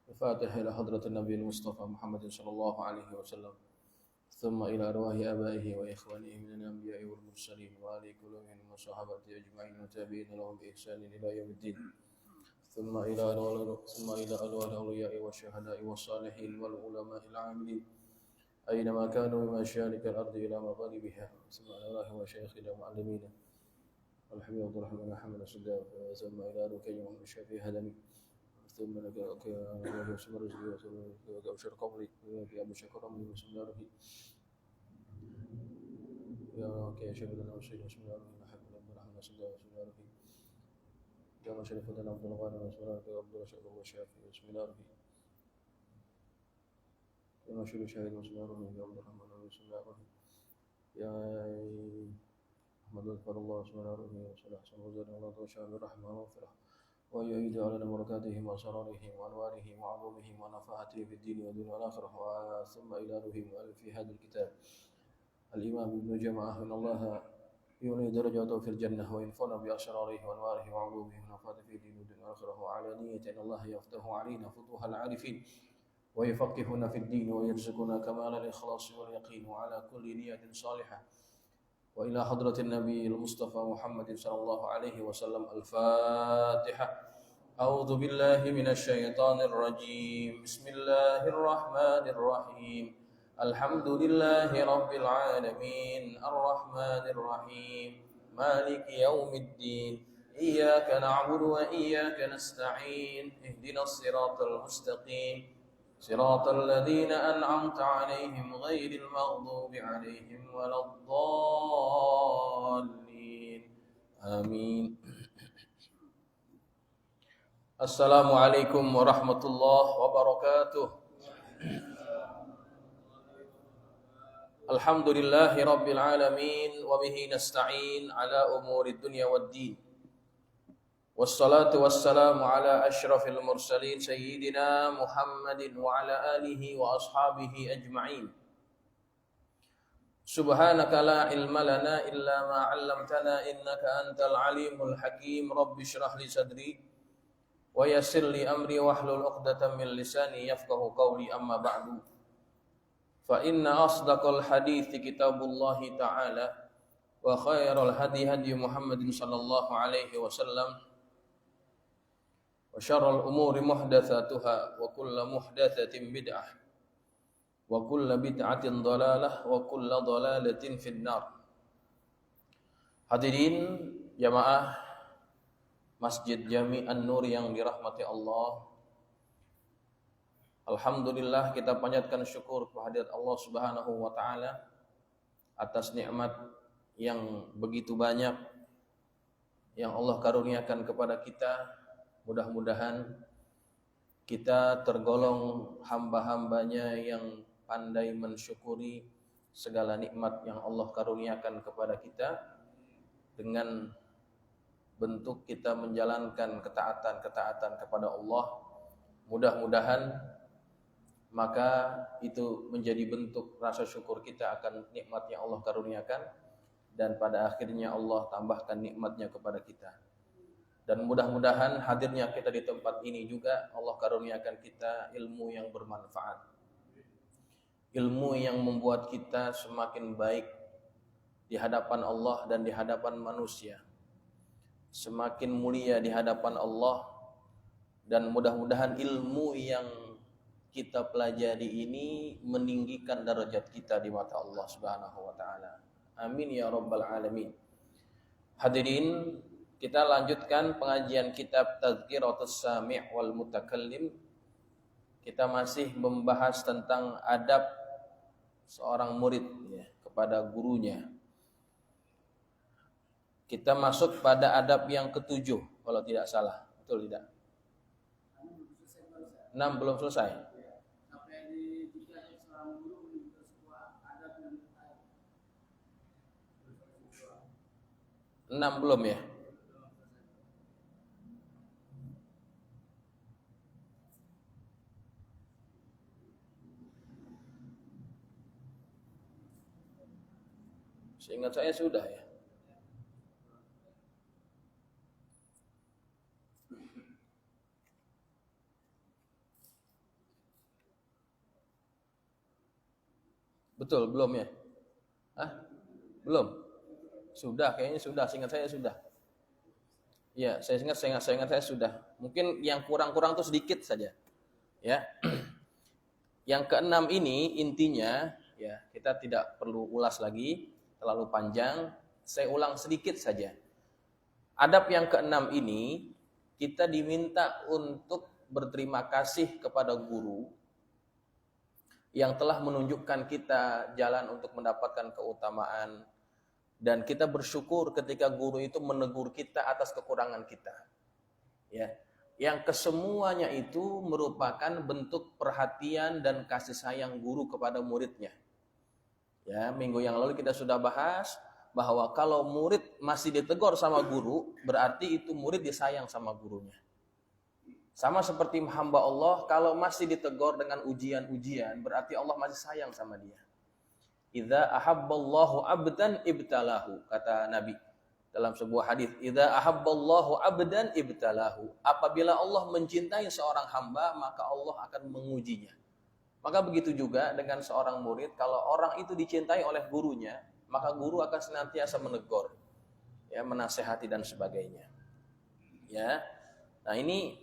الفاتحة إلى حضرة النبي المصطفى محمد صلى الله عليه وسلم، ثم إلى أرواح آبائه وإخوانه من الأنبياء والمرسلين وآل كلهم وصحابته أجمعين وتابعين لهم بإحسان إلى يوم الدين، ثم إلى أرواح الأولياء والشهداء والصالحين والعلماء العاملين أينما كانوا من مشارق الأرض إلى مغاربها، ثم إلى أرواح مشايخنا ومعلمينا الحبيب عبد الرحمن محمد الصداق، ثم إلى ركن محمد الشافعي هدمي، ثم لك سمر وأبشر قبري أبو شكر أمري بسم الله الرحمن يا شيخ لنا وسيد بسم الله الرحمن الرحيم عبد الرحمن الصداق بسم الله الرحمن يا شريف لنا عبد الغانم بسم الله الرحمن عبد الرشيد والشافعي بسم الله الرحمن يا مشهور شاهد بسم الله الرحمن يا عبد الرحمن بسم الله الرحمن يا أحمد أذكر الله بسم الله الرحمن وصلى حسن وزاد الله وشاهد الرحمة وغفرة ويعيد علينا بركاتهم وأسرارهم وأنوارهم وعلومهم ونفحاته في الدين والدنيا والآخرة، ثم إلى روحهم في هذا الكتاب الإمام ابن جماعة من الله يولي درجاته في الجنة وينفعنا بأسراره وأنواره وعلومه ونفحاته في الدين والدنيا والآخرة، وعلى نية أن الله يفتح علينا فتوح العارفين ويفقهنا في الدين ويرزقنا كمال الإخلاص واليقين، وعلى كل نية صالحة. وإلى حضرة النبي المصطفى محمد صلى الله عليه وسلم الفاتحة. أعوذ بالله من الشيطان الرجيم، بسم الله الرحمن الرحيم، الحمد لله رب العالمين، الرحمن الرحيم، مالك يوم الدين، إياك نعبد وإياك نستعين، اهدنا الصراط المستقيم، صراط الذين أنعمت عليهم غير المغضوب عليهم ولا الضالين، آمين. Assalamualaikum warahmatullahi wabarakatuh. Alhamdulillahi rabbil alamin, wa bihi nasta'in ala umuri dunya waddin. Wassalatu wassalamu ala asyrafil mursalin sayyidina Muhammadin wa ala alihi wa ashabihi ajma'in. Subhanaka la ilma lana illa ma 'allamtana innaka antal alimul hakim. Rabbi shrah li sadri wa yassir li amri wahlul 'uqdatam min lisani yafqahu qawli, amma ba'du. Fa inna asdaqal hadithi kitabullahi ta'ala wa khairal hadi hadi Muhammadin sallallahu alaihi wasallam wa syarrul umuri muhdatsatuha wa kullu muhdatsatin bid'ah wa kullu bid'atin dhalalah wa kullu dhalalatin finnar. Hadirin jamaah Masjid Jami An-Nur yang dirahmati Allah, alhamdulillah kita panjatkan syukur kehadirat Allah Subhanahu wa taala atas nikmat yang begitu banyak yang Allah karuniakan kepada kita. Mudah-mudahan kita tergolong hamba-hambanya yang pandai mensyukuri segala nikmat yang Allah karuniakan kepada kita dengan bentuk kita menjalankan ketaatan-ketaatan kepada Allah. Mudah-mudahan maka itu menjadi bentuk rasa syukur kita akan nikmat yang Allah karuniakan, dan pada akhirnya Allah tambahkan nikmatnya kepada kita. Dan mudah-mudahan hadirnya kita di tempat ini juga Allah karuniakan kita ilmu yang bermanfaat, ilmu yang membuat kita semakin baik di hadapan Allah dan di hadapan manusia, semakin mulia di hadapan Allah. Dan mudah-mudahan ilmu yang kita pelajari ini meninggikan derajat kita di mata Allah Subhanahu wa taala. Amin ya rabbal alamin. Hadirin, kita lanjutkan pengajian kitab Tazkiratus Sami' wal Mutakallim. Kita masih membahas tentang adab seorang murid ya, kepada gurunya. Kita masuk pada adab yang ketujuh kalau tidak salah, betul tidak? 6 belum selesai. 6 belum ya? Seingat saya sudah ya. Betul, belum ya? Hah? Belum? Sudah, kayaknya sudah. Seingat saya sudah. Ya, saya ingat saya sudah. Mungkin yang kurang-kurang tuh sedikit saja. Ya. Yang keenam ini intinya, ya, kita tidak perlu ulas lagi terlalu panjang. Saya ulang sedikit saja. Adab yang keenam ini kita diminta untuk berterima kasih kepada guru yang telah menunjukkan kita jalan untuk mendapatkan keutamaan, dan kita bersyukur ketika guru itu menegur kita atas kekurangan kita. Ya, yang kesemuanya itu merupakan bentuk perhatian dan kasih sayang guru kepada muridnya. Ya, minggu yang lalu kita sudah bahas bahwa kalau murid masih ditegur sama guru, berarti itu murid disayang sama gurunya. Sama seperti hamba Allah, kalau masih ditegur dengan ujian-ujian, berarti Allah masih sayang sama dia. Idza ahabballahu abdan ibtalahu, kata Nabi dalam sebuah hadis. Idza ahabballahu abdan ibtalahu. Apabila Allah mencintai seorang hamba, maka Allah akan mengujinya. Maka begitu juga dengan seorang murid, kalau orang itu dicintai oleh gurunya, maka guru akan senantiasa menegur, ya, menasehati dan sebagainya. Ya. Nah, ini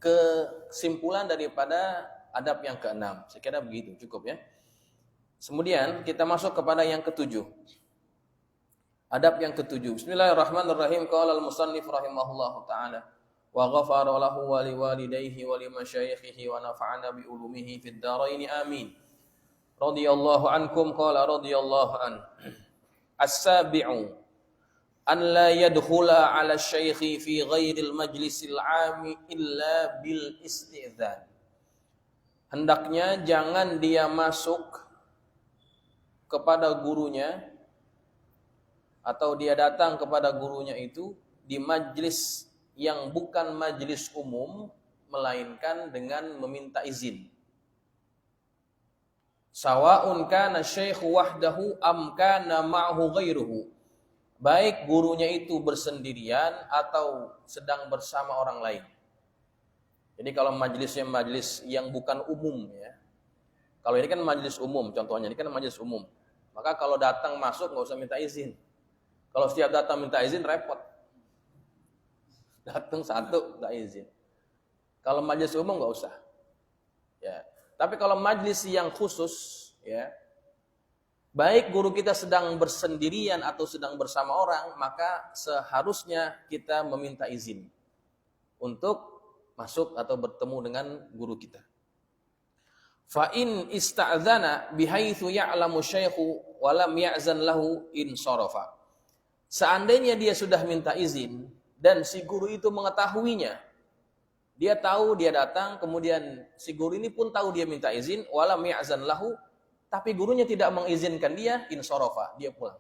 kesimpulan daripada adab yang keenam. Saya kira begitu, cukup ya. Kemudian kita masuk kepada yang ketujuh. Adab yang ketujuh. Bismillahirrahmanirrahim. Qala al-musannif rahimahullahu taala wa ghafara lahu wa liwalidayhi wa limasyayikhihi wa nafa'ana bi ulumihi fid dharain amin. Radhiyallahu ankum qala radhiyallahu an. As-sabi'u an la yadkhula 'ala asy-syaikhi fi ghairil majlisil 'ami illa bil isti'dzan. Hendaknya jangan dia masuk kepada gurunya atau dia datang kepada gurunya itu di majlis yang bukan majlis umum, melainkan dengan meminta izin. Sawa'un kana syaikhu wahdahu am kana ma'hu ghairuhu. Baik gurunya itu bersendirian atau sedang bersama orang lain. Jadi kalau majlisnya majlis yang bukan umum ya. Kalau ini kan majlis umum, contohnya ini kan majlis umum. Maka kalau datang masuk nggak usah minta izin. Kalau setiap datang minta izin repot. Datang satu minta izin. Kalau majlis umum nggak usah. Ya. Tapi kalau majlis yang khusus, ya, baik guru kita sedang bersendirian atau sedang bersama orang, maka seharusnya kita meminta izin untuk masuk atau bertemu dengan guru kita. Fa in ista'dzana bihaitsu ya'lamu syaikhu wa lam ya'zan lahu in sarafa. Seandainya dia sudah minta izin dan si guru itu mengetahuinya, dia tahu dia datang, kemudian si guru ini pun tahu dia minta izin, wa lam ya'zan lahu, tapi gurunya tidak mengizinkan dia, in sarafa, dia pulang.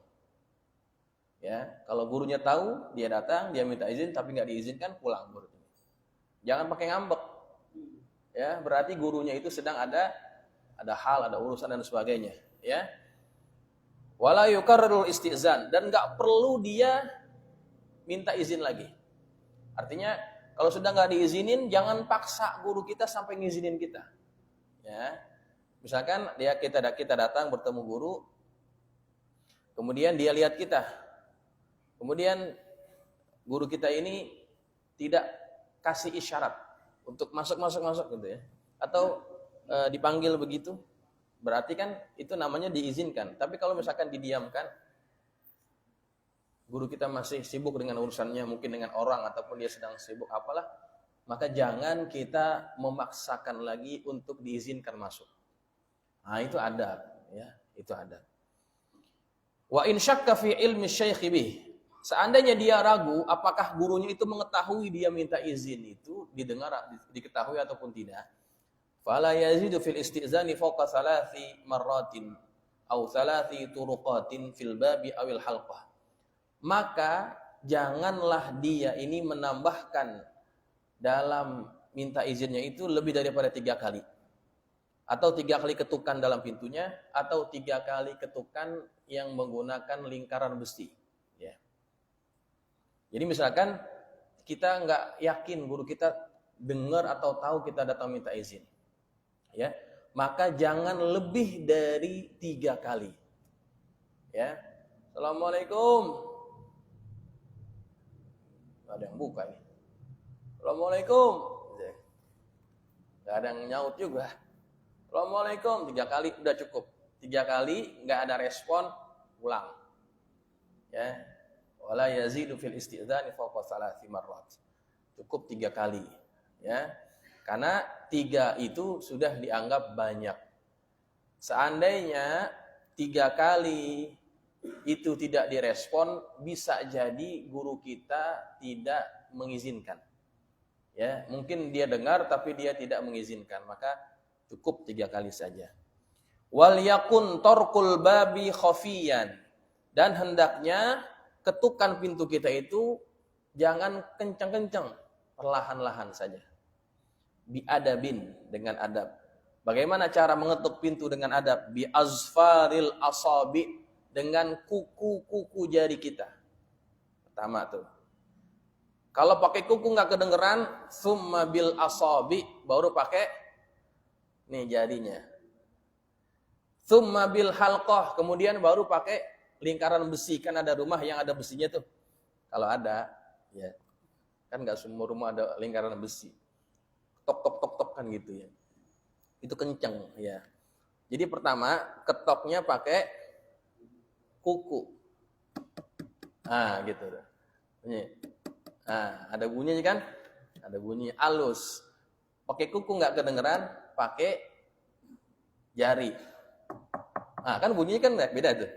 Ya, kalau gurunya tahu dia datang, dia minta izin tapi nggak diizinkan, pulang gurunya. Jangan pakai ngambek. Ya, berarti gurunya itu sedang ada hal, ada urusan dan sebagainya, ya. Wala yukarrarul istizan, dan enggak perlu dia minta izin lagi. Artinya kalau sudah enggak diizinin, jangan paksa guru kita sampai ngizinin kita. Ya. Misalkan kita datang bertemu guru, kemudian dia lihat kita. Kemudian guru kita ini tidak kasih isyarat untuk masuk gitu ya. Atau dipanggil begitu, berarti kan itu namanya diizinkan. Tapi kalau misalkan didiamkan, guru kita masih sibuk dengan urusannya, mungkin dengan orang ataupun dia sedang sibuk apalah, maka jangan kita memaksakan lagi untuk diizinkan masuk. Nah, itu adab, ya, itu adab. Wa in syakka fi ilmi syaikh bih. Seandainya dia ragu apakah gurunya itu mengetahui dia minta izin itu, diketahui ataupun tidak, fala yazidu fil istizani fawqa 3 marratin aw 3 turuqatin fil babi awil halqah. Maka janganlah dia ini menambahkan dalam minta izinnya itu lebih daripada 3 kali. Atau 3 kali ketukan dalam pintunya, atau 3 kali ketukan yang menggunakan lingkaran besi. Ya. Jadi misalkan kita nggak yakin guru kita dengar atau tahu kita datang minta izin. Ya, maka jangan lebih dari 3 kali. Ya, Assalamualaikum. Gak ada yang buka nih. Assalamualaikum. Gak ada yang nyaut juga. Assalamualaikum. 3 kali udah cukup. 3 kali nggak ada respon, ulang. Ya, wala yazidu fil isti'dzani fawqa 3 marrat. Cukup 3 kali. Ya, karena 3 itu sudah dianggap banyak. Seandainya 3 kali itu tidak direspon, bisa jadi guru kita tidak mengizinkan. Ya, mungkin dia dengar tapi dia tidak mengizinkan, maka cukup 3 kali saja. Wal yakun tarkul babi khafiyan, dan hendaknya ketukan pintu kita itu jangan kencang-kencang, perlahan-lahan saja. Biadabin, dengan adab. Bagaimana cara mengetuk pintu dengan adab? Bi azfaril asabi, dengan kuku-kuku jari kita. Pertama tuh. Kalau pakai kuku nggak kedengeran, summa bil asabi, baru pakai nih jarinya. Summa bil halqah, kemudian baru pakai lingkaran besi. Kan ada rumah yang ada besinya tuh. Kalau ada, ya. Kan nggak semua rumah ada lingkaran besi. Tok tok tok tok kan gitu ya. Itu kenceng ya. Jadi pertama ketoknya pakai kuku. Gitu. Ini. Ada bunyinya kan? Ada bunyi halus. Pakai kuku nggak kedengeran, pakai jari. Kan bunyinya kan beda tuh.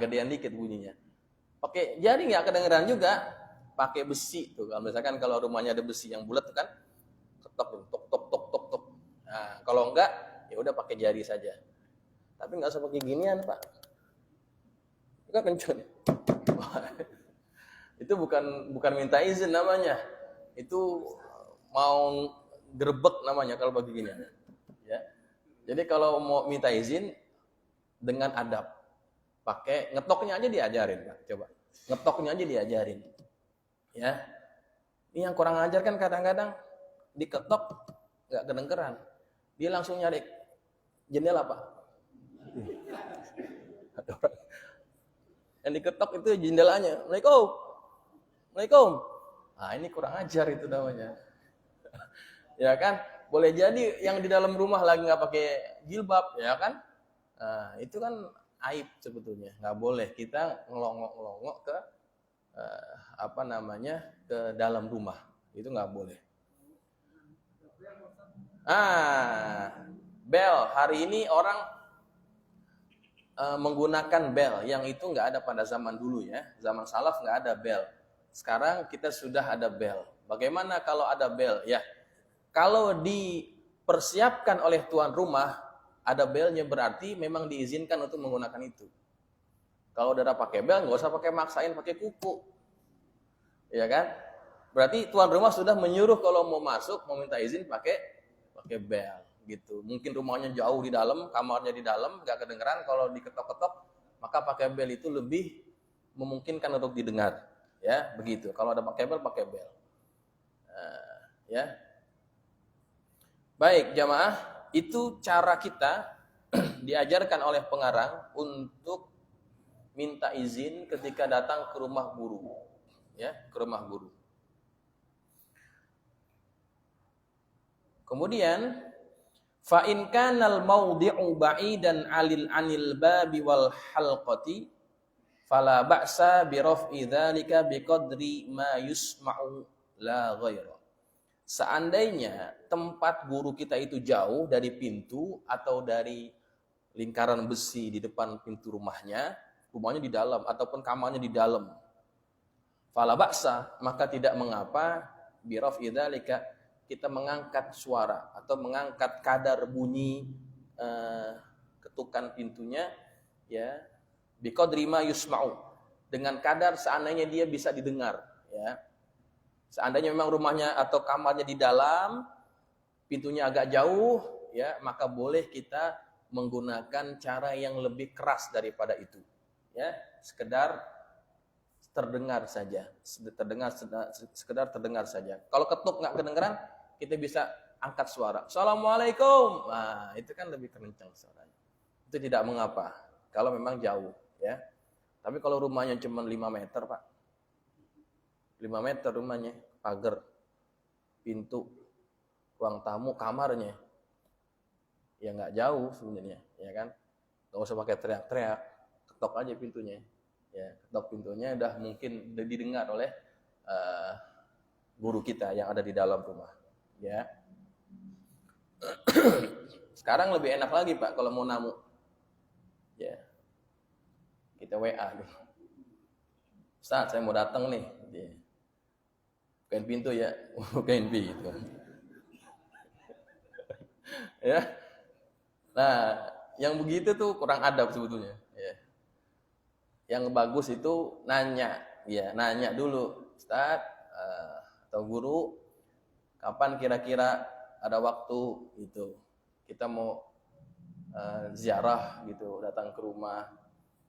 Gedean dikit bunyinya. Pakai jari nggak kedengeran juga, pakai besi tuh. Kalau misalkan kalau rumahnya ada besi yang bulat kan, ketok tok tok tok tok tok. Kalau enggak, ya udah pakai jari saja. Tapi nggak usah pakai ginian, Pak. Itu kan kenceng. Itu bukan minta izin namanya. Itu mau gerbek namanya kalau pakai ginian. Ya. Jadi kalau mau minta izin dengan adab, pakai ngetoknya aja diajarin, Pak. Coba. Ngetoknya aja diajarin. Ya. Ini yang kurang ajar kan kadang-kadang diketok nggak kedengeran. Dia langsung nyari jendela, Pak. Yang diketok itu jendelanya. Assalamualaikum. Ini kurang ajar itu namanya. Ya kan? Boleh jadi yang di dalam rumah lagi nggak pakai jilbab, ya kan? Itu kan aib sebetulnya. Nggak boleh kita ngelongok-ngelongok ke ke dalam rumah. Itu nggak boleh. Bel. Hari ini orang menggunakan bel yang itu nggak ada pada zaman dulu ya. Zaman salaf nggak ada bel. Sekarang kita sudah ada bel. Bagaimana kalau ada bel? Ya, kalau dipersiapkan oleh tuan rumah, ada belnya berarti memang diizinkan untuk menggunakan itu. Kalau udah pakai bel, nggak usah pakai maksain pakai kuku, ya kan? Berarti tuan rumah sudah menyuruh kalau mau masuk, mau minta izin pakai bel, gitu. Mungkin rumahnya jauh di dalam, kamarnya di dalam, nggak kedengeran. Kalau diketok-ketok, maka pakai bel itu lebih memungkinkan untuk didengar. Ya, begitu. Kalau ada pakai bel. Ya. Baik, jamaah, itu cara kita diajarkan oleh pengarang untuk minta izin ketika datang ke rumah guru. Ya, ke rumah guru. Kemudian fa in kanal mawdi'u ba'idan 'anil babi wal halqati fala ba'sa bi raf'i dzalika biqadri ma yusma'u la ghaira. Seandainya tempat guru kita itu jauh dari pintu atau dari lingkaran besi di depan pintu rumahnya di dalam ataupun kamarnya di dalam, fala ba'sa, maka tidak mengapa bi raf'i dzalika, kita mengangkat suara atau mengangkat kadar bunyi ketukan pintunya, ya, biqadri ma yusma'u, dengan kadar seandainya dia bisa didengar, ya. Seandainya memang rumahnya atau kamarnya di dalam, pintunya agak jauh, ya, maka boleh kita menggunakan cara yang lebih keras daripada itu, ya, sekedar terdengar saja, sekedar terdengar saja. Kalau ketuk nggak kedengeran, kita bisa angkat suara. Assalamualaikum. Nah, itu kan lebih kencang suaranya. Itu tidak mengapa kalau memang jauh, ya. Tapi kalau rumahnya cuma 5 meter, Pak. 5 meter rumahnya, pagar, pintu, ruang tamu, kamarnya. Ya nggak jauh sebenarnya, ya kan? Nggak usah pakai teriak-teriak, ketok aja pintunya. Ya, ketok pintunya udah mungkin didengar oleh guru kita yang ada di dalam rumah, ya. Sekarang lebih enak lagi, Pak, kalau mau namu. Ya. Kita WA nih. Ustaz, saya mau datang nih. Bukain pintu ya. Bukain pintu. Ya. Nah, yang begitu tuh kurang adab sebetulnya, ya. Yang bagus itu nanya, ya, nanya dulu, Ustaz atau guru, kapan kira-kira ada waktu gitu. Kita mau ziarah gitu, datang ke rumah.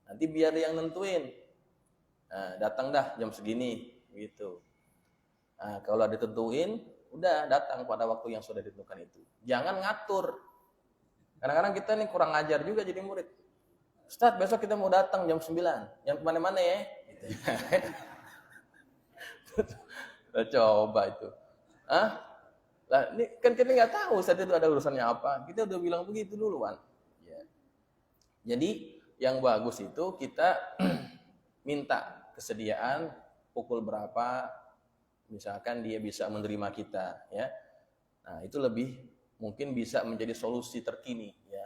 Nanti biar yang nentuin. Nah, datang dah jam segini gitu. Nah, kalau ditentuin, udah datang pada waktu yang sudah ditentukan itu. Jangan ngatur. Kadang-kadang kita nih kurang ajar juga jadi murid. Ustaz, besok kita mau datang jam 9. Yang kemana-mana ya. Gitu. Coba itu. Hah? Lah, ini kan kita nggak tahu saat itu ada urusannya apa. Kita udah bilang begitu duluan. Ya. Jadi yang bagus itu kita minta kesediaan pukul berapa, misalkan dia bisa menerima kita, ya. Nah, itu lebih mungkin bisa menjadi solusi terkini, ya.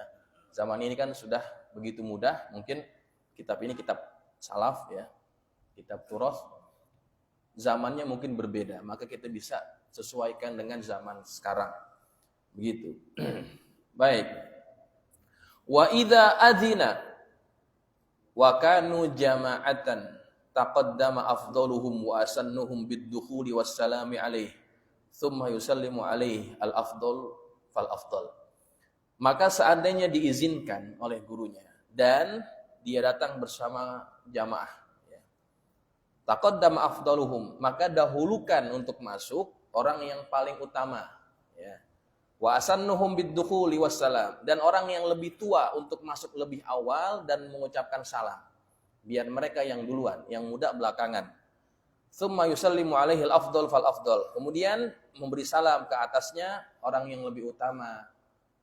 Zaman ini kan sudah begitu mudah, mungkin kitab ini kitab salaf, ya, kitab turos, zamannya mungkin berbeda, maka kita bisa sesuaikan dengan zaman sekarang, begitu. Baik. Wa idza adzina wa kanu jama'atan taqaddama afdaluhum wa asannuhum bid-dukhuli was-salami alaihi thumma yusallimu alaihi al-afdal fal afdal. Maka seandainya diizinkan oleh gurunya dan dia datang bersama jamaah, ya. Taqaddama afdaluhum, maka dahulukan untuk masuk orang yang paling utama, ya. Wa asannuhum bid-dukhuli wassalam, dan orang yang lebih tua untuk masuk lebih awal dan mengucapkan salam. Biar mereka yang duluan, yang muda belakangan. Tsumma yusallimu alaihi al-afdal fal afdal. Kemudian memberi salam ke atasnya orang yang lebih utama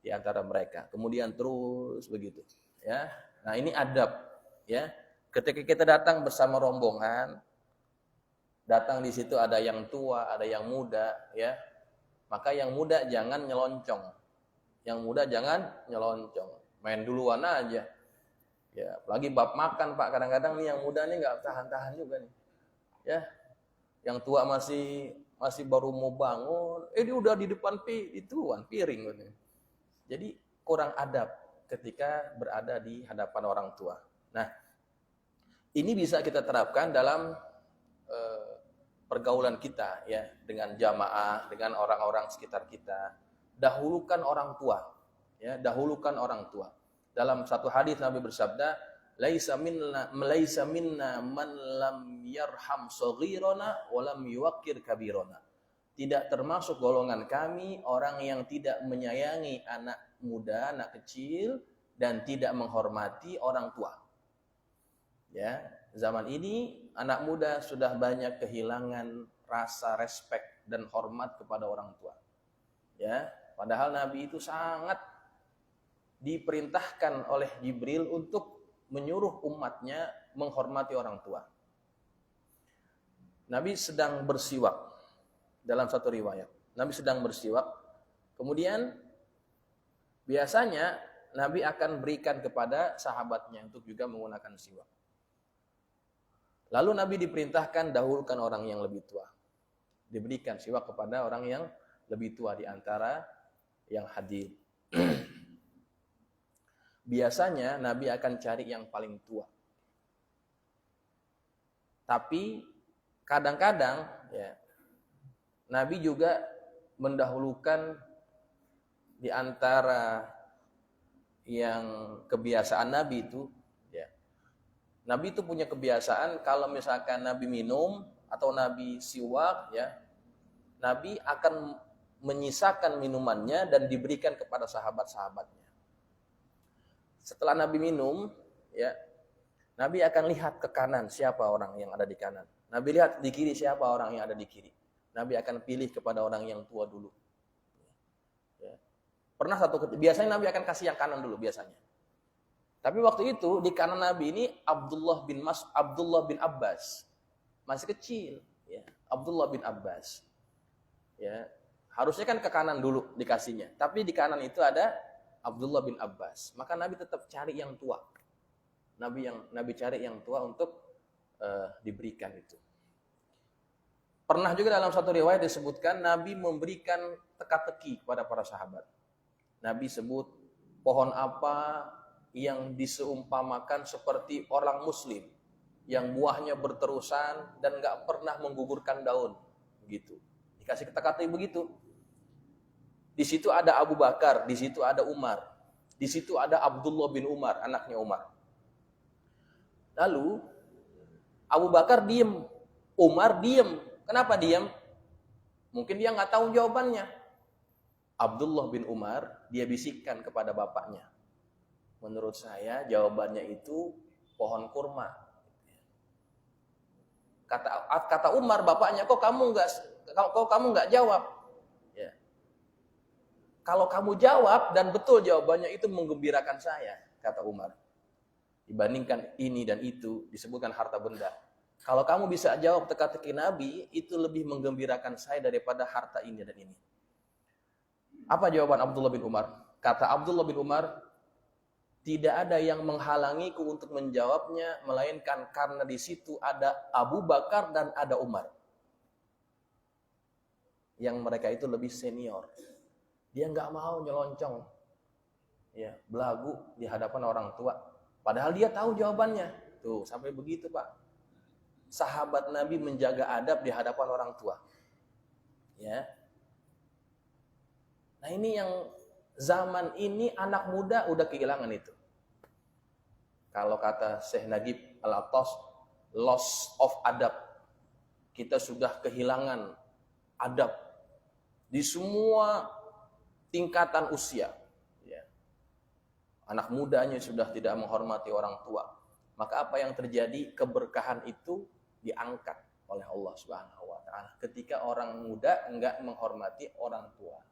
di antara mereka. Kemudian terus begitu, ya. Nah, ini adab, ya. Ketika kita datang bersama rombongan, datang di situ ada yang tua, ada yang muda, ya. Maka yang muda jangan nyeloncong. Yang muda jangan nyeloncong. Main duluan aja. Ya, apalagi bab makan, Pak. Kadang-kadang nih yang muda nih nggak tahan-tahan juga nih. Ya. Yang tua masih baru mau bangun, dia udah di depan piring. Jadi kurang adab ketika berada di hadapan orang tua. Nah, ini bisa kita terapkan dalam pergaulan kita, ya, dengan jamaah, dengan orang-orang sekitar kita. Dahulukan orang tua, ya, dahulukan orang tua. Dalam satu hadis Nabi bersabda, laisa minna man lam yarham shaghirana wa lam yuwaqqir kabirana. Tidak termasuk golongan kami orang yang tidak menyayangi anak muda, anak kecil, dan tidak menghormati orang tua. Ya, zaman ini anak muda sudah banyak kehilangan rasa respek dan hormat kepada orang tua. Ya, padahal Nabi itu sangat diperintahkan oleh Jibril untuk menyuruh umatnya menghormati orang tua. Nabi sedang bersiwak dalam satu riwayat. Nabi sedang bersiwak. Kemudian biasanya Nabi akan berikan kepada sahabatnya untuk juga menggunakan siwak. Lalu Nabi diperintahkan dahulukan orang yang lebih tua. Diberikan siwak kepada orang yang lebih tua di antara yang hadir. Biasanya Nabi akan cari yang paling tua. Tapi kadang-kadang, ya, Nabi juga mendahulukan di antara yang kebiasaan Nabi itu, ya. Nabi itu punya kebiasaan kalau misalkan Nabi minum atau Nabi siwak, ya, Nabi akan menyisakan minumannya dan diberikan kepada sahabat-sahabatnya. Setelah Nabi minum, ya, Nabi akan lihat ke kanan siapa orang yang ada di kanan. Nabi lihat di kiri siapa orang yang ada di kiri. Nabi akan pilih kepada orang yang tua dulu. Ya. Biasanya Nabi akan kasih yang kanan dulu biasanya. Tapi waktu itu di kanan Nabi ini Abdullah bin Abbas. Masih kecil, ya. Abdullah bin Abbas. Ya. Harusnya kan ke kanan dulu dikasihnya. Tapi di kanan itu ada Abdullah bin Abbas. Maka Nabi tetap cari yang tua. Nabi cari yang tua untuk diberikan itu. Pernah juga dalam satu riwayat disebutkan Nabi memberikan teka-teki kepada para sahabat. Nabi sebut pohon apa yang diseumpamakan seperti orang muslim yang buahnya berterusan dan nggak pernah menggugurkan daun, begitu. Dikasih teka-teki begitu. Di situ ada Abu Bakar, di situ ada Umar, di situ ada Abdullah bin Umar, anaknya Umar. Lalu Abu Bakar diem, Umar diem. Kenapa diem? Mungkin dia nggak tahu jawabannya. Abdullah bin Umar dia bisikkan kepada bapaknya. Menurut saya jawabannya itu pohon kurma. Kata Umar bapaknya, kok kamu nggak jawab? Ya. Kalau kamu jawab dan betul jawabannya itu menggembirakan saya, kata Umar. Dibandingkan ini dan itu disebutkan harta benda. Kalau kamu bisa jawab teka-teki Nabi, itu lebih menggembirakan saya daripada harta ini dan ini. Apa jawaban Abdullah bin Umar? Kata Abdullah bin Umar, tidak ada yang menghalangiku untuk menjawabnya, melainkan karena di situ ada Abu Bakar dan ada Umar. Yang mereka itu lebih senior. Dia nggak mau nyeloncong, ya, belagu di hadapan orang tua. Padahal dia tahu jawabannya. Tuh, sampai begitu, Pak. Sahabat Nabi menjaga adab di hadapan orang tua. Ya. Nah, ini yang zaman ini anak muda udah kehilangan itu. Kalau kata Syekh Nagib Al-Attas, loss of adab. Kita sudah kehilangan adab di semua tingkatan usia. Ya. Anak mudanya sudah tidak menghormati orang tua. Maka apa yang terjadi? Keberkahan itu diangkat oleh Allah Subhanahu wa taala ketika orang muda enggak menghormati orang tua.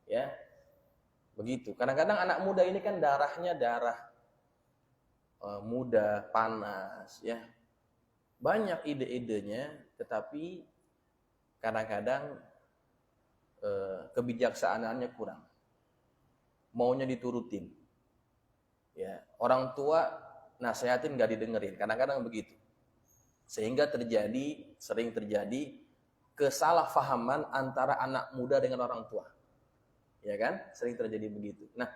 Ya. Begitu. Kadang-kadang anak muda ini kan darahnya darah muda, panas, ya. Banyak ide-idenya, tetapi kadang-kadang kebijaksanaannya kurang. Maunya diturutin. Ya, orang tua nasihatin nggak didengerin. Kadang-kadang begitu. Sehingga sering terjadi kesalahpahaman antara anak muda dengan orang tua. Ya kan? Sering terjadi begitu. Nah,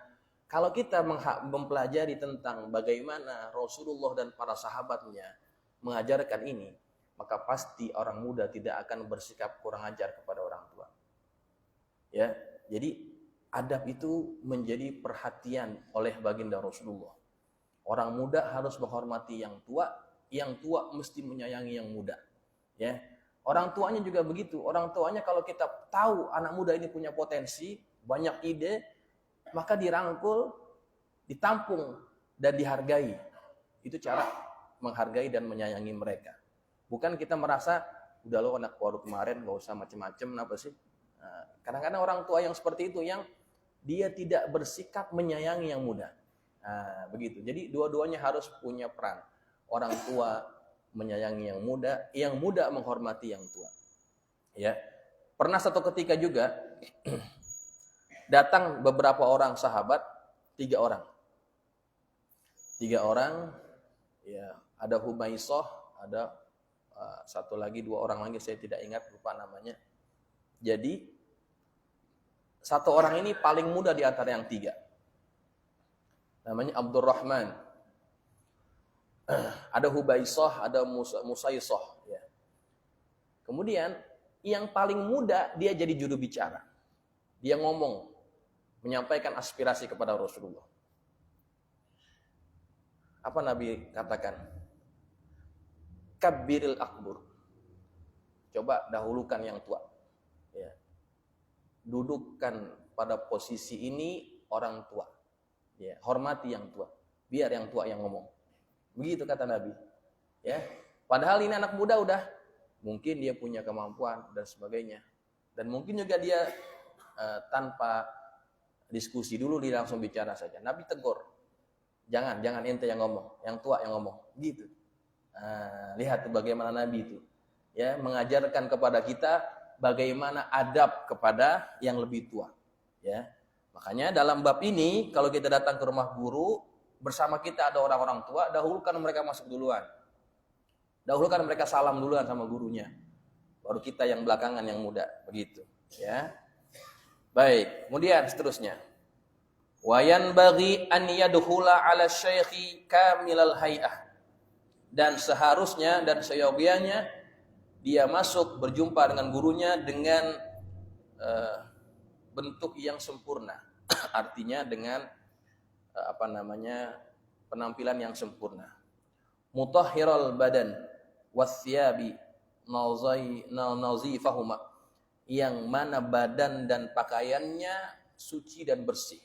kalau kita mempelajari tentang bagaimana Rasulullah dan para sahabatnya mengajarkan ini, maka pasti orang muda tidak akan bersikap kurang ajar kepada orang tua. Ya, jadi adab itu menjadi perhatian oleh baginda Rasulullah. Orang muda harus menghormati yang tua mesti menyayangi yang muda. Ya, orang tuanya juga begitu. Orang tuanya kalau kita tahu anak muda ini punya potensi, banyak ide, maka dirangkul, ditampung dan dihargai. Itu cara menghargai dan menyayangi mereka. Bukan kita merasa udah lo anak baru kemarin gak usah macem-macem, apa sih? Nah, kadang-kadang orang tua yang seperti itu yang dia tidak bersikap menyayangi yang muda. Nah, begitu. Jadi dua-duanya harus punya peran. Orang tua menyayangi yang muda menghormati yang tua. Ya. Pernah satu ketika juga datang beberapa orang sahabat, 3 orang. 3 orang, ya, ada Humaisah, ada satu lagi, 2 orang lagi saya tidak ingat, lupa namanya. Jadi satu orang ini paling muda di antara yang 3. Namanya Abdurrahman. Ada Hubaisah, ada Musaisah. Ya. Kemudian yang paling muda dia jadi juru bicara. Dia ngomong, menyampaikan aspirasi kepada Rasulullah. Apa Nabi katakan? Kabbiril akbur. Coba dahulukan yang tua. Ya. dudukkan pada posisi ini orang tua. Ya, hormati yang tua. Biar yang tua yang ngomong. Begitu kata Nabi. Ya. Padahal ini anak muda udah mungkin dia punya kemampuan dan sebagainya. Dan mungkin juga dia tanpa diskusi dulu dia langsung bicara saja. Nabi tegur. Jangan ente yang ngomong, yang tua yang ngomong. Gitu. Lihat bagaimana Nabi itu. Ya, mengajarkan kepada kita bagaimana adab kepada yang lebih tua. Ya. Makanya dalam bab ini kalau kita datang ke rumah guru, bersama kita ada orang-orang tua, dahulukan mereka masuk duluan. Dahulukan mereka salam duluan sama gurunya. Baru kita yang belakangan yang muda, begitu, ya. Baik, kemudian seterusnya. Wa yanbaghi an yadkhula 'ala syaikhi kamilal hay'ah. Dan seharusnya dan seyogianya dia masuk berjumpa dengan gurunya dengan bentuk yang sempurna. Artinya dengan penampilan yang sempurna. Mutahhiral badan wasyabi nazifahuma, yang mana badan dan pakaiannya suci dan bersih.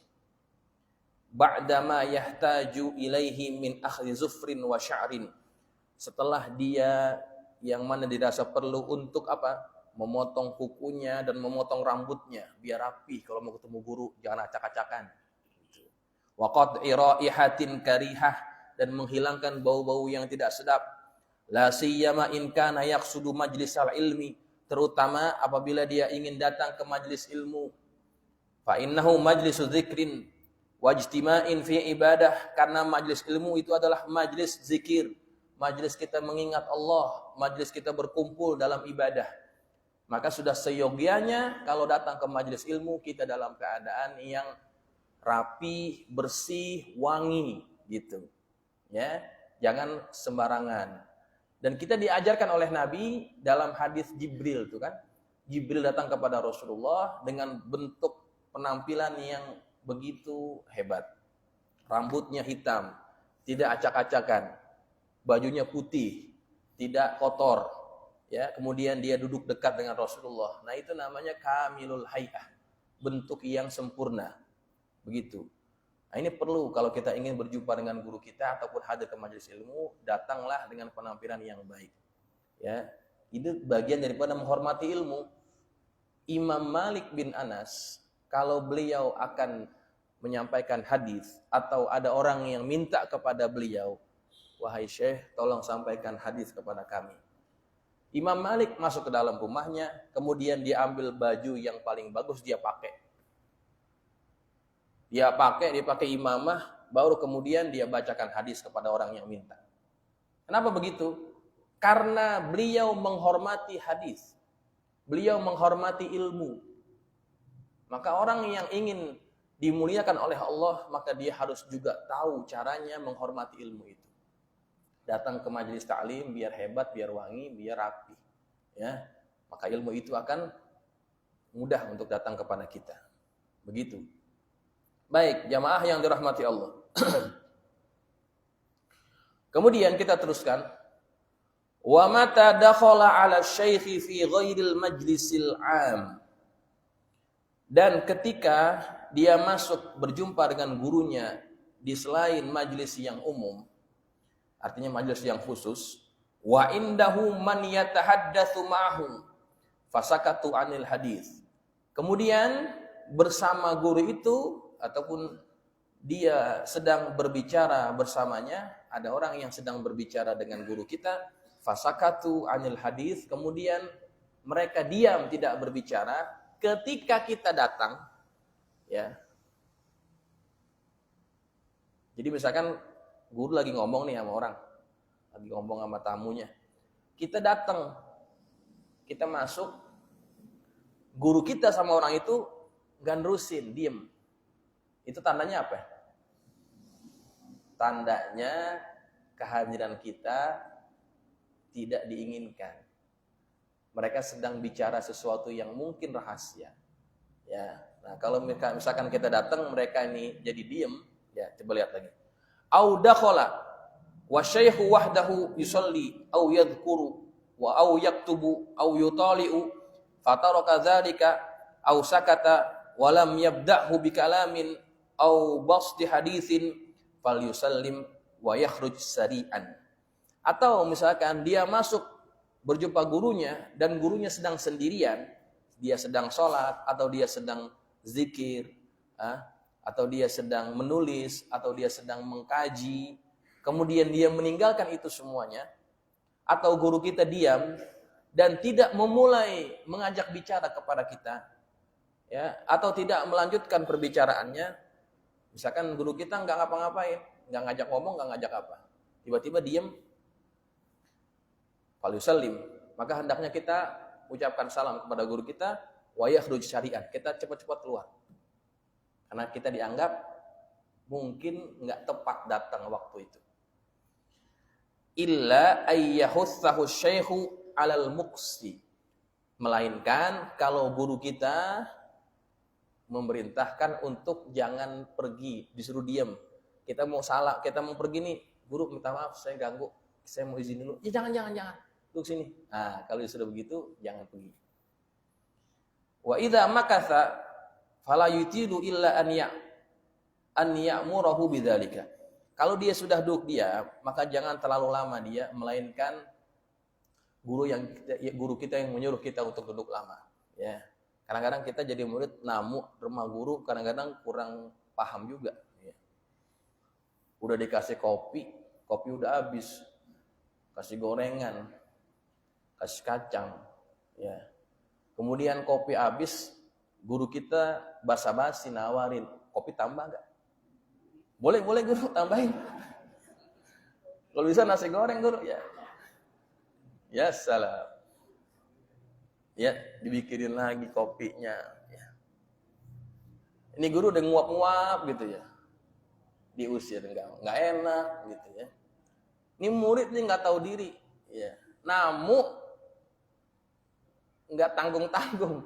Ba'dama yahtaju ilaihi min akhdhi zufrin wa sya'rin, setelah dia yang mana dirasa perlu untuk memotong kukunya dan memotong rambutnya biar rapi kalau mau ketemu guru, jangan acak-acakan. Wa qad'i raihatin karihah, dan menghilangkan bau-bau yang tidak sedap. La siyama in kana yaqsudu majlisal ilmi, terutama apabila dia ingin datang ke majlis ilmu. Fa innahu majlisu dzikrin wa ijtima'in fi ibadah, karena majlis ilmu itu adalah majlis zikir, majlis kita mengingat Allah, majlis kita berkumpul dalam ibadah. Maka sudah seyogianya kalau datang ke majlis ilmu kita dalam keadaan yang rapi, bersih, wangi gitu. Ya, jangan sembarangan. Dan kita diajarkan oleh Nabi dalam hadis Jibril itu kan. Jibril datang kepada Rasulullah dengan bentuk penampilan yang begitu hebat. Rambutnya hitam, tidak acak-acakan. Bajunya putih, tidak kotor. Ya, kemudian dia duduk dekat dengan Rasulullah. Nah, itu namanya kamilul hay'ah, bentuk yang sempurna. Begitu. Nah, ini perlu kalau kita ingin berjumpa dengan guru kita ataupun hadir ke majelis ilmu, datanglah dengan penampilan yang baik. Ya, itu bagian daripada menghormati ilmu. Imam Malik bin Anas, kalau beliau akan menyampaikan hadis atau ada orang yang minta kepada beliau, wahai Syekh, tolong sampaikan hadis kepada kami. Imam Malik masuk ke dalam rumahnya, kemudian dia ambil baju yang paling bagus, dia pakai. Dia pakai imamah, baru kemudian dia bacakan hadis kepada orang yang minta. Kenapa begitu? Karena beliau menghormati hadis. Beliau menghormati ilmu. Maka orang yang ingin dimuliakan oleh Allah, maka dia harus juga tahu caranya menghormati ilmu itu. Datang ke majelis ta'lim biar hebat, biar wangi, biar rapi. Ya, maka ilmu itu akan mudah untuk datang kepada kita. Begitu. Baik, jamaah yang dirahmati Allah. Kemudian kita teruskan. Wa mata dakhala 'ala syaikhi fi ghairil majlisil 'am. Dan ketika dia masuk berjumpa dengan gurunya di selain majlis yang umum, artinya majlis yang khusus, wa indahu man yatahaddatsu ma'ahu fasakatu 'anil hadis. Kemudian bersama guru itu ataupun dia sedang berbicara bersamanya, ada orang yang sedang berbicara dengan guru kita, fasakatu 'anil hadis, kemudian mereka diam tidak berbicara ketika kita datang, ya. Jadi misalkan guru lagi ngomong nih sama orang, lagi ngomong sama tamunya. Kita datang, kita masuk, guru kita sama orang itu gak nerusin, diem. Itu tandanya apa? Tandanya kehadiran kita tidak diinginkan. Mereka sedang bicara sesuatu yang mungkin rahasia. Ya, nah kalau misalkan kita datang, mereka ini jadi diem, ya coba lihat lagi. Au dakhala wa syaikhu wahdahu yusalli au yadhkuru wa au yaktubu au yutali'u fataraka dzalika au sakata wa lam yabda'hu bikalamin au basti haditsin falyusallim wa yakhruj sari'an. Atau misalkan dia masuk berjumpa gurunya dan gurunya sedang sendirian, dia sedang sholat atau dia sedang zikir, atau dia sedang menulis atau dia sedang mengkaji, kemudian dia meninggalkan itu semuanya, atau guru kita diam dan tidak memulai mengajak bicara kepada kita, ya, atau tidak melanjutkan perbicaraannya. Misalkan guru kita nggak ngapa-ngapain, nggak ngajak ngomong, nggak ngajak apa, tiba-tiba diam, falyusallim, maka hendaknya kita ucapkan salam kepada guru kita, wa yakhruj syari'an, kita cepat-cepat keluar. Karena kita dianggap mungkin nggak tepat datang waktu itu. Illa ayyahutsahu syaikhu alal muqsi, melainkan kalau guru kita memerintahkan untuk jangan pergi, disuruh diam. Kita mau salah, kita mau pergi nih, guru minta maaf saya ganggu, saya mau izin dulu. Ya jangan. Duduk sini. Nah, kalau sudah begitu jangan pergi. Wa idza makatha fala yutilu illa an ya'murahu bidzalika. Kalau dia sudah duduk dia, maka jangan terlalu lama dia, melainkan guru kita yang menyuruh kita untuk duduk lama, ya. Kadang-kadang kita jadi murid namu rumah guru kadang-kadang kurang paham juga, ya. Udah dikasih kopi udah habis. Kasih gorengan, kasih kacang, ya. Kemudian kopi habis, guru kita basa-basi nawarin, kopi tambah enggak? Boleh guru, tambahin. Kalau bisa nasi goreng guru, ya. Ya salam. Ya, dibikinin lagi kopinya, ya. Ini guru udah nguap-nguap gitu ya. Diusir enggak enak gitu ya. Ini murid nih nggak tahu diri, ya. Namu nggak tanggung-tanggung.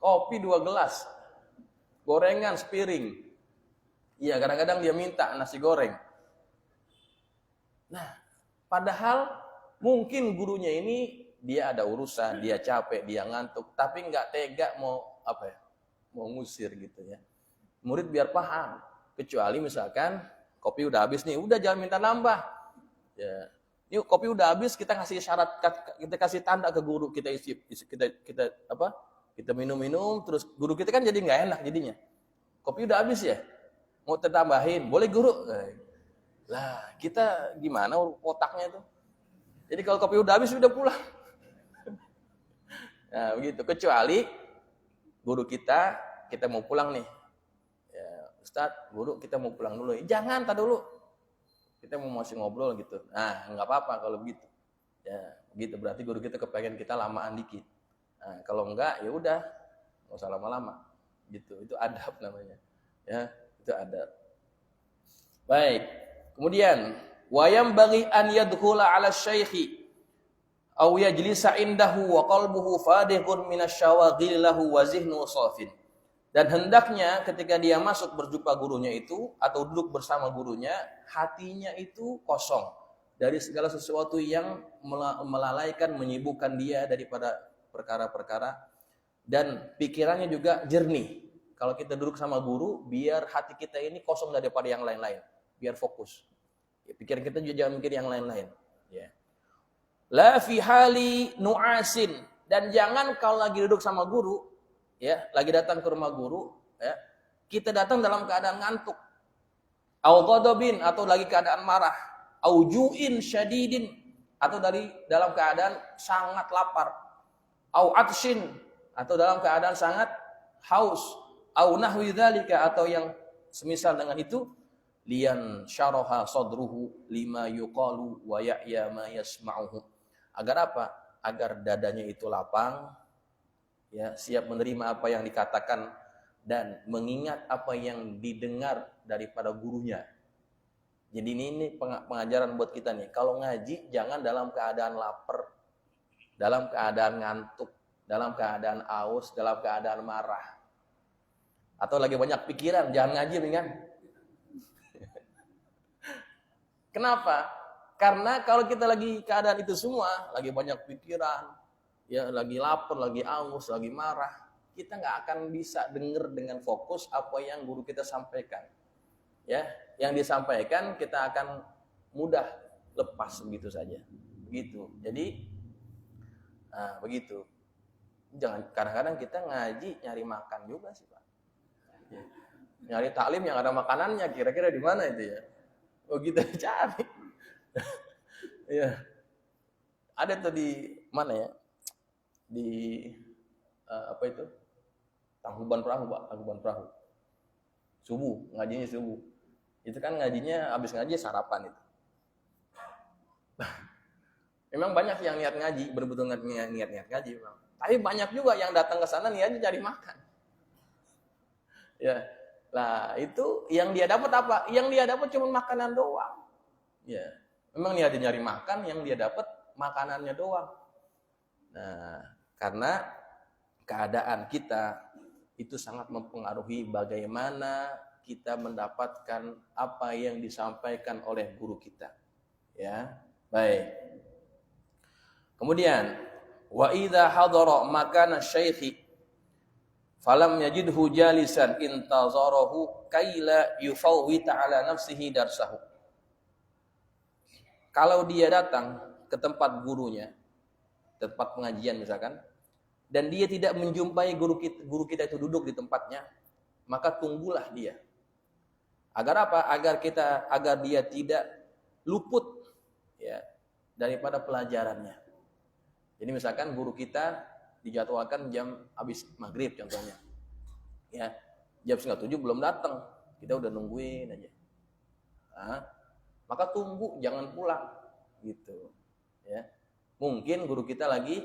Kopi 2 gelas, gorengan sepiring. Iya, kadang-kadang dia minta nasi goreng. Nah, padahal mungkin gurunya ini dia ada urusan, dia capek, dia ngantuk, tapi nggak tega mau mau ngusir gitu ya. Murid biar paham. Kecuali misalkan kopi udah habis nih, udah jangan minta nambah. Ya, ini kopi udah habis, kita kasih syarat, kita kasih tanda ke guru, kita minum, terus guru kita kan jadi nggak enak jadinya. Kopi udah habis ya, mau tambahin, boleh guru? Lah, kita gimana otaknya itu? Jadi kalau kopi udah habis, udah pulang. Nah, begitu. Kecuali guru kita mau pulang nih. Ya, Ustadz, guru kita mau pulang dulu. Jangan, tak dulu. Kita mau masih ngobrol gitu. Nah, nggak apa-apa kalau begitu. Ya, begitu. Berarti guru kita kepengen kita lamaan dikit. Nah, kalau enggak, ya udah, nggak usah lama-lama. Gitu. Itu adab namanya. Ya, itu adab. Baik. Kemudian, wayam bagi an yadkhula 'ala syaikhi aw yajlisa indahu wa qalbuhu fadihun minasyawaghil lahu wa zihnu safin. Dan hendaknya ketika dia masuk berjumpa gurunya itu atau duduk bersama gurunya, hatinya itu kosong dari segala sesuatu yang melalaikan, menyibukkan dia daripada perkara-perkara, dan pikirannya juga jernih. Kalau kita duduk sama guru, biar hati kita ini kosong daripada yang lain-lain, biar fokus. Ya, pikiran kita juga jangan mikir yang lain-lain, ya. La fi hali nu'asin, dan jangan kalau lagi duduk sama guru, ya, lagi datang ke rumah guru, ya, kita datang dalam keadaan ngantuk, au ghadabin, atau lagi keadaan marah, au ju'in syadidin, atau dalam keadaan sangat lapar, au atshin, atau dalam keadaan sangat haus, au nahwi dzalika, atau yang semisal dengan itu, liyan syaraha sadruhu lima yuqalu wa ya'ya ma yasma'uhu. Agar apa? Agar dadanya itu lapang, ya, siap menerima apa yang dikatakan dan mengingat apa yang didengar daripada gurunya. Jadi ini pengajaran buat kita nih. Kalau ngaji jangan dalam keadaan lapar, dalam keadaan ngantuk, dalam keadaan aus, dalam keadaan marah, atau lagi banyak pikiran. Jangan ngaji kan? Kenapa? Karena kalau kita lagi keadaan itu semua, lagi banyak pikiran, ya, lagi lapar, lagi aus, lagi marah, kita nggak akan bisa dengar dengan fokus apa yang guru kita sampaikan. Ya, yang disampaikan kita akan mudah lepas begitu saja. Begitu. Jadi begitu. Jangan kadang-kadang kita ngaji nyari makan juga sih, Pak. Ya. Nyari taklim yang ada makanannya, kira-kira di mana itu ya? Oh, kita cari. Ya. Ada tuh di mana ya? Di apa itu? Tangkuban Perahu, Pak, Tangkuban Perahu. Subuh, ngajinya subuh. Itu kan ngajinya habis ngaji sarapan itu. Memang banyak yang niat ngaji, betul-betul niat ngaji, memang. Tapi banyak juga yang datang ke sana niatnya cari makan. Ya. Lah, itu yang dia dapat apa? Yang dia dapat cuma makanan doang. Ya. Memang niatnya nyari makan, yang dia dapat makanannya doang. Nah, karena keadaan kita itu sangat mempengaruhi bagaimana kita mendapatkan apa yang disampaikan oleh guru kita. Ya. Baik. Kemudian, wa idza hadara makana syaikhi falam yajidhu jalisan intazarahu kaila yufawwita ala nafsihi darsahu. Kalau dia datang ke tempat gurunya, tempat pengajian misalkan, dan dia tidak menjumpai guru kita itu duduk di tempatnya, maka tunggulah dia. Agar apa? Agar dia tidak luput ya daripada pelajarannya. Jadi misalkan guru kita dijadwalkan jam habis maghrib contohnya. Ya, jam 6:30 belum datang. Kita udah nungguin aja. Maka tunggu, jangan pulang gitu. Ya. Mungkin guru kita lagi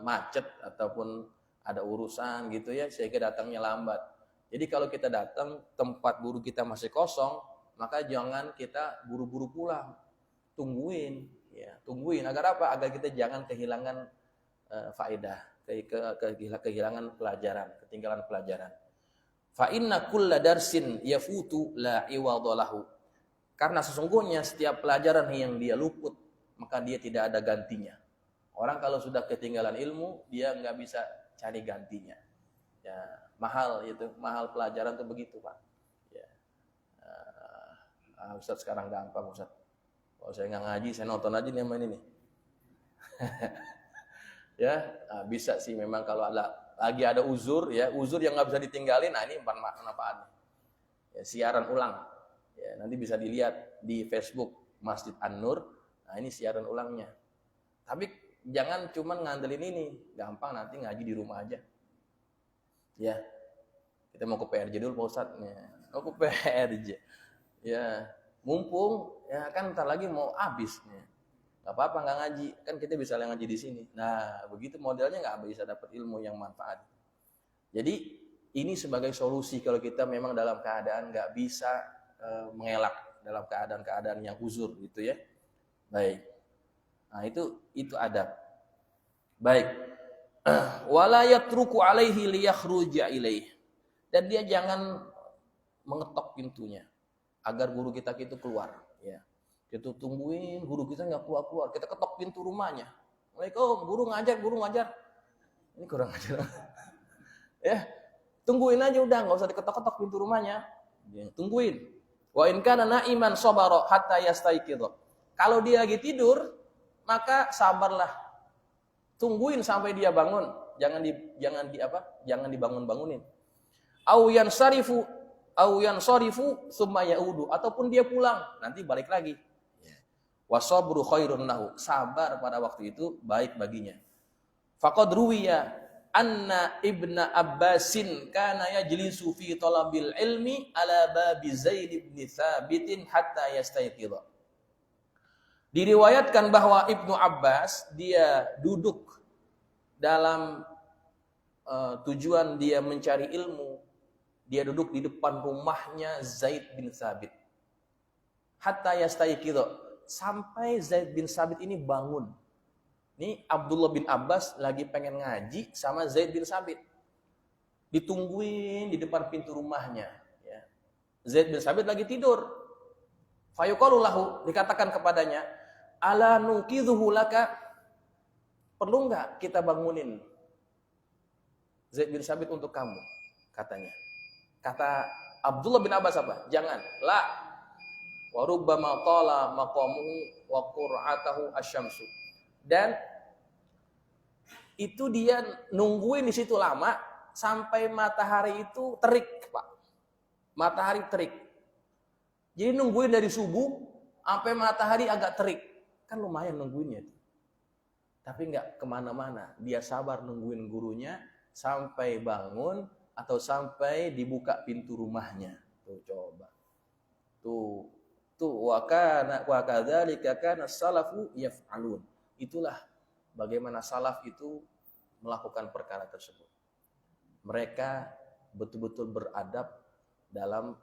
macet ataupun ada urusan gitu ya, sehingga datangnya lambat. Jadi kalau kita datang tempat guru kita masih kosong, maka jangan kita buru-buru pulang. Tungguin, ya, tungguin agar apa? Agar kita jangan kehilangan faedah, kehilangan pelajaran, ketinggalan pelajaran. Fa inna kulla darsin yafutu la iwadalahu. Karena sesungguhnya setiap pelajaran yang dia luput, maka dia tidak ada gantinya. Orang kalau sudah ketinggalan ilmu, dia nggak bisa cari gantinya. Ya, mahal pelajaran itu begitu, Pak. Ya. Ustaz sekarang gampang, Ustaz. Kalau saya nggak ngaji, saya nonton aja nih sama ini nih. Ya, bisa sih memang kalau lagi ada uzur yang nggak bisa ditinggalin, ini manfaatnya. Ya, siaran ulang. Ya, nanti bisa dilihat di Facebook Masjid An-Nur. Nah, ini siaran ulangnya. Tapi jangan cuma ngandelin ini, gampang nanti ngaji di rumah aja. Ya, kita mau ke PRJ dulu Pak Ustadz. Mau ke PRJ. Ya, mumpung ya kan ntar lagi mau habis. Gak apa-apa nggak ngaji, kan kita bisa ngaji di sini. Nah, begitu modelnya nggak bisa dapat ilmu yang manfaat. Jadi ini sebagai solusi kalau kita memang dalam keadaan nggak bisa mengelak dalam keadaan yang uzur gitu ya. Baik. Nah, itu adab. Baik. Wala yatruku alaihi liyakhruja ilaih. Dan dia jangan mengetok pintunya agar guru kita itu keluar, ya. Kita tungguin guru kita nggak keluar-keluar, kita ketok pintu rumahnya. Assalamualaikum, guru ngajar. Ini kurang ajar. Ya. Tungguin aja udah, nggak usah diketok-ketok pintu rumahnya. Ya, tungguin. Wa in kana na'iman sabara hatta yastaiqidh. Kalau dia lagi tidur, maka sabarlah. Tungguin sampai dia bangun. Jangan dibangun-bangunin. Au yansarifu summa yaudu, ataupun dia pulang, nanti balik lagi. Wasabru khairun lahu. Sabar pada waktu itu baik baginya. Faqad ruwiya anna Ibna Abbasin kana yajlisu fi talabil ilmi ala babi Zaid bin Thabit hatta yastayqidha. Diriwayatkan bahwa Ibnu Abbas dia duduk dalam tujuan dia mencari ilmu. Dia duduk di depan rumahnya Zaid bin Thabit. Hatta yastayqidha, sampai Zaid bin Thabit ini bangun. Ini Abdullah bin Abbas lagi pengen ngaji sama Zaid bin Thabit. Ditungguin di depan pintu rumahnya. Ya. Zaid bin Thabit lagi tidur. Fayuqalu lahu, dikatakan kepadanya, ala nuqidhuhu laka, perlu nggak kita bangunin Zaid bin Sabit untuk kamu, katanya. Kata Abdullah bin Abbas apa? Jangan. La. Wa rubbama tala maqamuhu wa qur'atahu asyamsu. Dan itu dia nungguin di situ lama sampai matahari itu terik, Pak. Matahari terik. Jadi nungguin dari subuh sampai matahari agak terik. Kan lumayan nungguinnya. Tapi nggak kemana-mana. Dia sabar nungguin gurunya sampai bangun atau sampai dibuka pintu rumahnya. Tuh coba. Tuh wa kadzalika kana salafu yaf'alun. Itulah bagaimana salaf itu melakukan perkara tersebut. Mereka betul-betul beradab dalam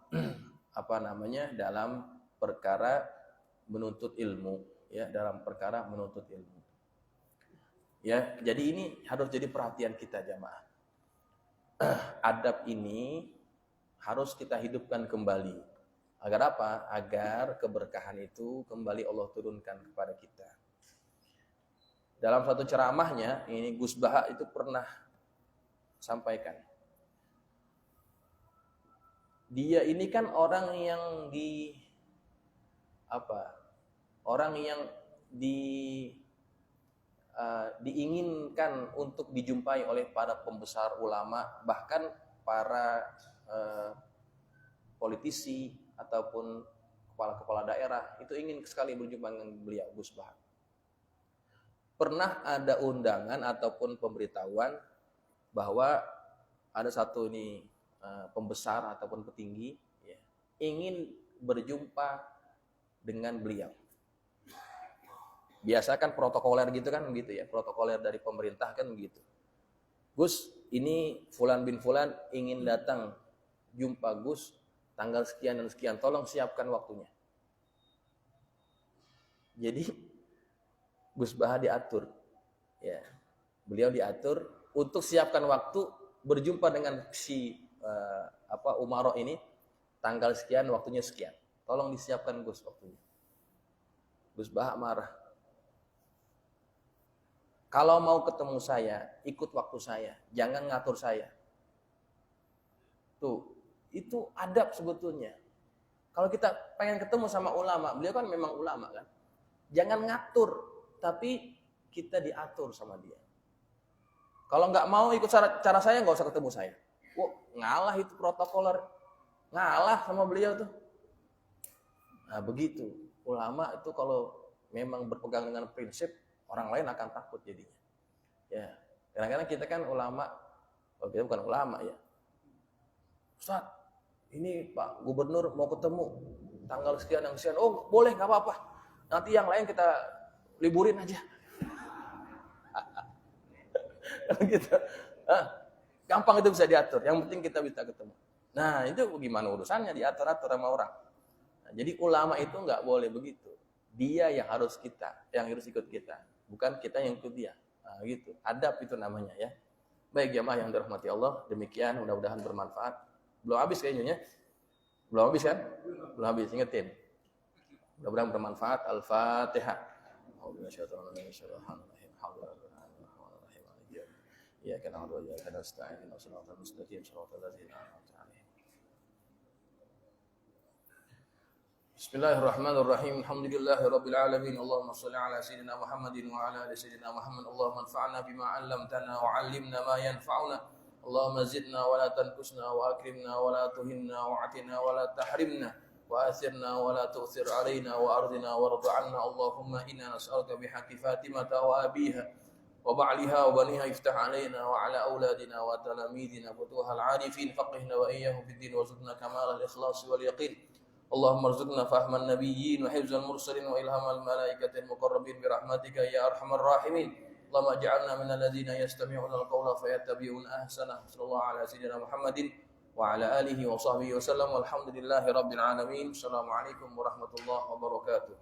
dalam perkara menuntut ilmu, ya, dalam perkara menuntut ilmu. Ya, jadi ini harus jadi perhatian kita jamaah. Adab ini harus kita hidupkan kembali. Agar apa? Agar keberkahan itu kembali Allah turunkan kepada kita. Dalam satu ceramahnya, ini Gus Baha itu pernah sampaikan. Dia ini kan orang yang diinginkan untuk dijumpai oleh para pembesar ulama, bahkan para politisi ataupun kepala-kepala daerah itu ingin sekali berjumpa dengan beliau, Gus Baha. Pernah ada undangan ataupun pemberitahuan bahwa ada satu pembesar ataupun petinggi, ya, ingin berjumpa dengan beliau. Biasa kan protokoler gitu kan begitu ya, protokoler dari pemerintah kan begitu. Gus, ini Fulan bin Fulan ingin datang jumpa Gus tanggal sekian dan sekian, tolong siapkan waktunya. Jadi Gus Baha diatur, ya, beliau diatur untuk siapkan waktu berjumpa dengan si Umaro ini tanggal sekian, waktunya sekian. Tolong disiapkan Gus waktunya. Gus Baha marah. Kalau mau ketemu saya, ikut waktu saya, jangan ngatur saya. Tuh, itu adab sebetulnya. Kalau kita pengen ketemu sama ulama, beliau kan memang ulama kan. Jangan ngatur, tapi kita diatur sama dia. Kalau nggak mau ikut cara saya, nggak usah ketemu saya. Ngalah itu protokoler, ngalah sama beliau tuh. Nah begitu, ulama itu kalau memang berpegang dengan prinsip, orang lain akan takut jadinya. Ya, kadang-kadang kita kan ulama, kalau kita bukan ulama ya. Ustaz, ini Pak Gubernur mau ketemu tanggal sekian dan sekian. Oh boleh, nggak apa-apa. Nanti yang lain kita liburin aja. Gitu. Gampang itu bisa diatur. Yang penting kita bisa ketemu. Nah itu gimana urusannya diatur-atur sama orang. Nah, jadi ulama itu nggak boleh begitu. Dia yang harus ikut kita, bukan kita yang ikut dia. Nah, gitu. Adab itu namanya ya. Baik jamaah yang dirahmati Allah, demikian mudah-mudahan bermanfaat. Belum habis kayaknya ya. Belum habis kan? Belum habis, ingetin. Mudah-mudahan bermanfaat. Al-Fatihah. Iyyaka na'budu wa iyyaka nasta'in. Shiratal mustaqim, shiratal ladzina an'amta 'alaihim. Bismillahirrahmanirrahim. Alhamdulillahirabbil alamin. Allahumma shalli ala sayyidina Muhammadin wa ala ali sayyidina Muhammad. Allahumma anfa'na bima 'allamtana wa 'allimna ma yanfa'una. Allahumma zidna wa la tanqusna wa akrimna wa la tuhinna wa atina wa la tahrimna wa athirna wa la tu'thir 'alaina wa ardina warḍ 'anna. Allahumma inna nas'aluka bihaqqi Fatimata wa abiha wa ba'liha wa baniha iftah 'alaina wa 'ala auladina wa talamidina futuhal 'arifin faqihna wa iyyahum fid din wa zidna kamalal ikhlas wal yaqin. Allahumma arzuqna fahman nabiyyin wa hifzal mursalin wa ilhamal malaikatil muqarrabin bi rahmatika ya arhamar rahimin. Allahumma ij'alna minal ladzina yastami'una al-qawla fayattabi'una ahsana. Sallallahu ala sayyidina Muhammadin wa ala alihi wa sahbihi wa sallam. Walhamdulillahi rabbil alamin. Assalamualaikum warahmatullahi wabarakatuh.